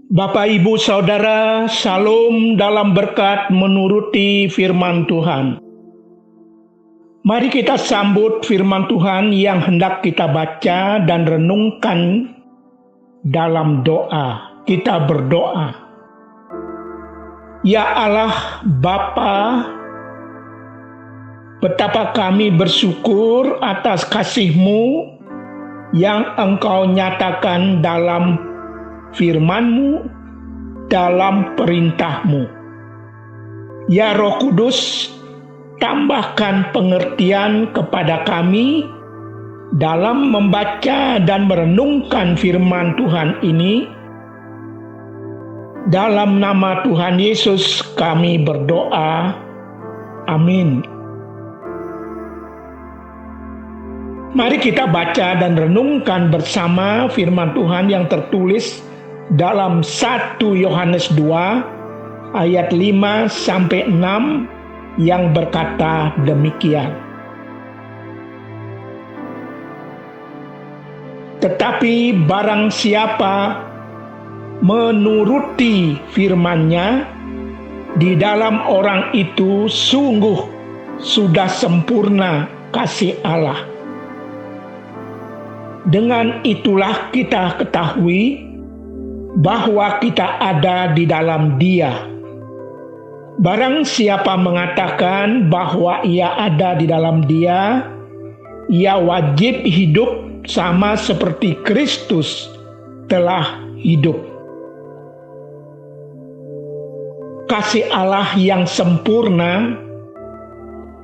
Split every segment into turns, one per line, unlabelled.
Bapak, Ibu, Saudara, Salam dalam berkat menuruti firman Tuhan. Mari kita sambut firman Tuhan yang hendak kita baca dan renungkan dalam doa. Kita berdoa. Ya Allah Bapa, betapa kami bersyukur atas kasih-Mu yang Engkau nyatakan dalam firman-Mu, dalam perintah-Mu. Ya Roh Kudus, tambahkan pengertian kepada kami dalam membaca dan merenungkan firman Tuhan ini. Dalam nama Tuhan Yesus kami berdoa. Amin. Mari kita baca dan renungkan bersama firman Tuhan yang tertulis dalam 1 Yohanes 2 ayat 5-6 yang berkata demikian. Tetapi barang siapa menuruti firman-Nya, di dalam orang itu sungguh sudah sempurna kasih Allah. Dengan itulah kita ketahui bahwa kita ada di dalam Dia. Barang siapa mengatakan bahwa ia ada di dalam Dia, ia wajib hidup sama seperti Kristus telah hidup. Kasih Allah yang sempurna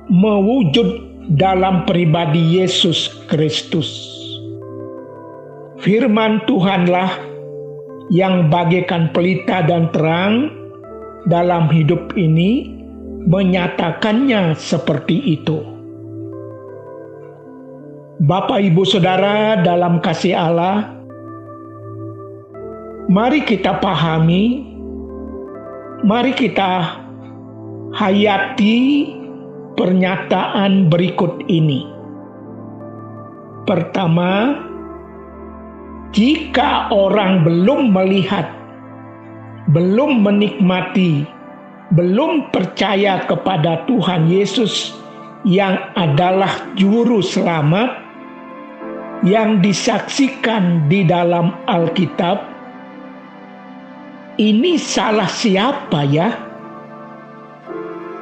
mewujud dalam pribadi Yesus Kristus. Firman Tuhanlah yang bagaikan pelita dan terang dalam hidup ini menyatakannya seperti itu. Bapak, Ibu, Saudara dalam kasih Allah, mari kita pahami, mari kita hayati pernyataan berikut ini. Pertama, jika orang belum melihat, belum menikmati, belum percaya kepada Tuhan Yesus yang adalah juru selamat yang disaksikan di dalam Alkitab, ini salah siapa ya?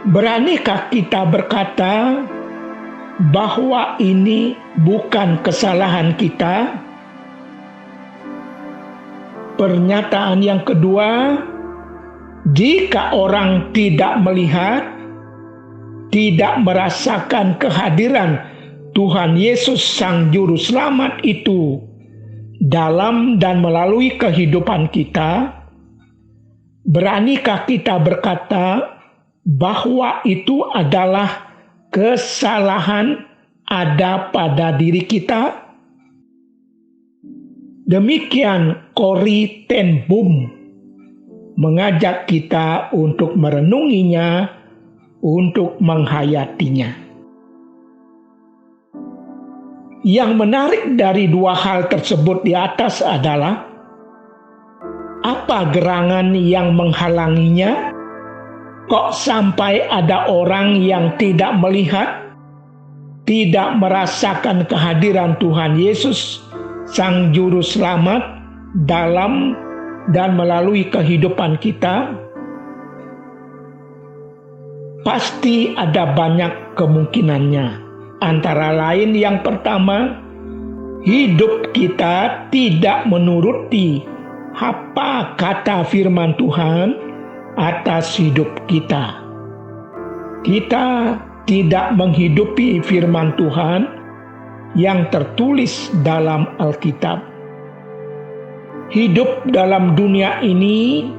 Beranikah kita berkata bahwa ini bukan kesalahan kita? Pernyataan yang kedua, jika orang tidak melihat, tidak merasakan kehadiran Tuhan Yesus Sang Juru Selamat itu dalam dan melalui kehidupan kita, beranikah kita berkata bahwa itu adalah kesalahan ada pada diri kita? Demikian Corrie ten Boom mengajak kita untuk merenunginya, untuk menghayatinya. Yang menarik dari dua hal tersebut di atas adalah apa gerangan yang menghalanginya? Kok sampai ada orang yang tidak melihat, tidak merasakan kehadiran Tuhan Yesus Sang Juru Selamat dalam dan melalui kehidupan kita? Pasti ada banyak kemungkinannya. Antara lain yang pertama, hidup kita tidak menuruti apa kata firman Tuhan atas hidup kita. Kita tidak menghidupi firman Tuhan yang tertulis dalam Alkitab. Hidup dalam dunia ini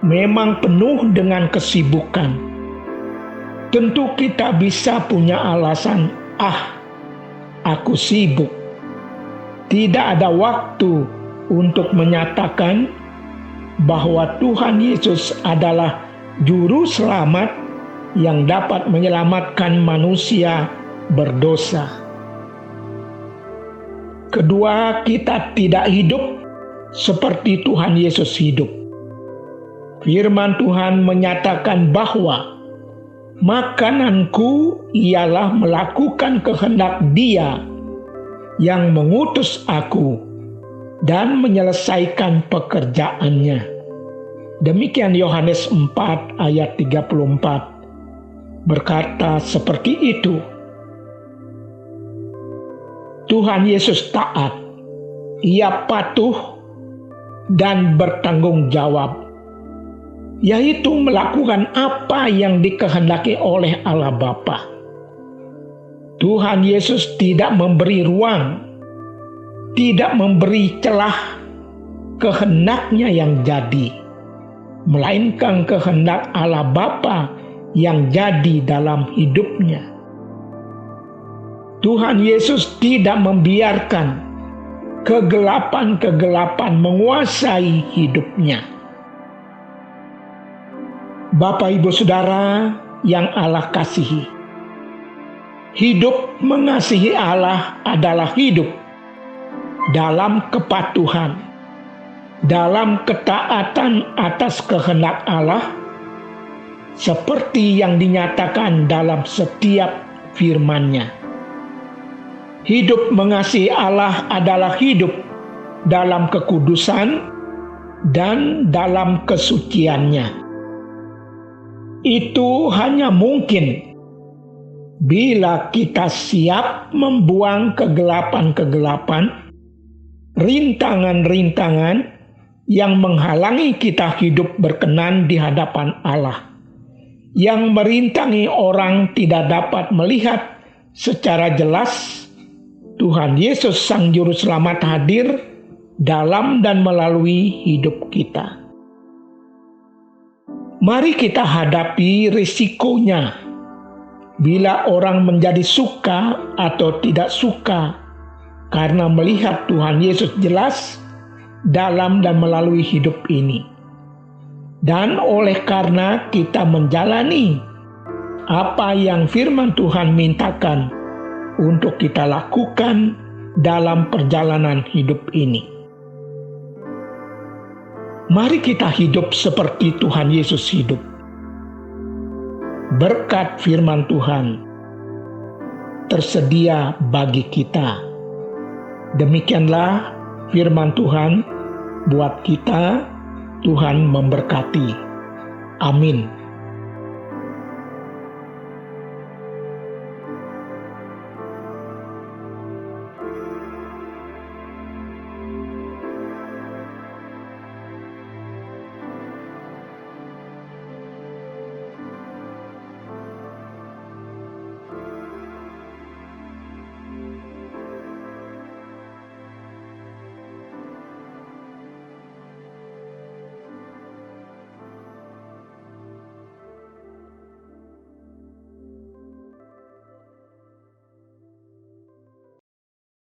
memang penuh dengan kesibukan. Tentu kita bisa punya alasan, aku sibuk. Tidak ada waktu untuk menyatakan bahwa Tuhan Yesus adalah juru selamat yang dapat menyelamatkan manusia berdosa. Kedua, kita tidak hidup seperti Tuhan Yesus hidup. Firman Tuhan menyatakan bahwa makananku ialah melakukan kehendak Dia yang mengutus aku dan menyelesaikan pekerjaannya. Demikian Yohanes 4 ayat 34 berkata seperti itu. Tuhan Yesus taat, Ia patuh dan bertanggung jawab, yaitu melakukan apa yang dikehendaki oleh Allah Bapa. Tuhan Yesus tidak memberi ruang, tidak memberi celah kehendaknya yang jadi, melainkan kehendak Allah Bapa yang jadi dalam hidupnya. Tuhan Yesus tidak membiarkan kegelapan-kegelapan menguasai hidupnya. Bapak, Ibu, Saudara yang Allah kasihi, hidup mengasihi Allah adalah hidup dalam kepatuhan, dalam ketaatan atas kehendak Allah, seperti yang dinyatakan dalam setiap firman-Nya. Hidup mengasihi Allah adalah hidup dalam kekudusan dan dalam kesuciannya. Itu hanya mungkin bila kita siap membuang kegelapan-kegelapan, rintangan-rintangan yang menghalangi kita hidup berkenan di hadapan Allah, yang merintangi orang tidak dapat melihat secara jelas Tuhan Yesus Sang Juru Selamat hadir dalam dan melalui hidup kita. Mari kita hadapi risikonya bila orang menjadi suka atau tidak suka karena melihat Tuhan Yesus jelas dalam dan melalui hidup ini. Dan oleh karena kita menjalani apa yang firman Tuhan mintakan untuk kita lakukan dalam perjalanan hidup ini. Mari kita hidup seperti Tuhan Yesus hidup. Berkat firman Tuhan tersedia bagi kita. Demikianlah firman Tuhan buat kita. Tuhan memberkati. Amin.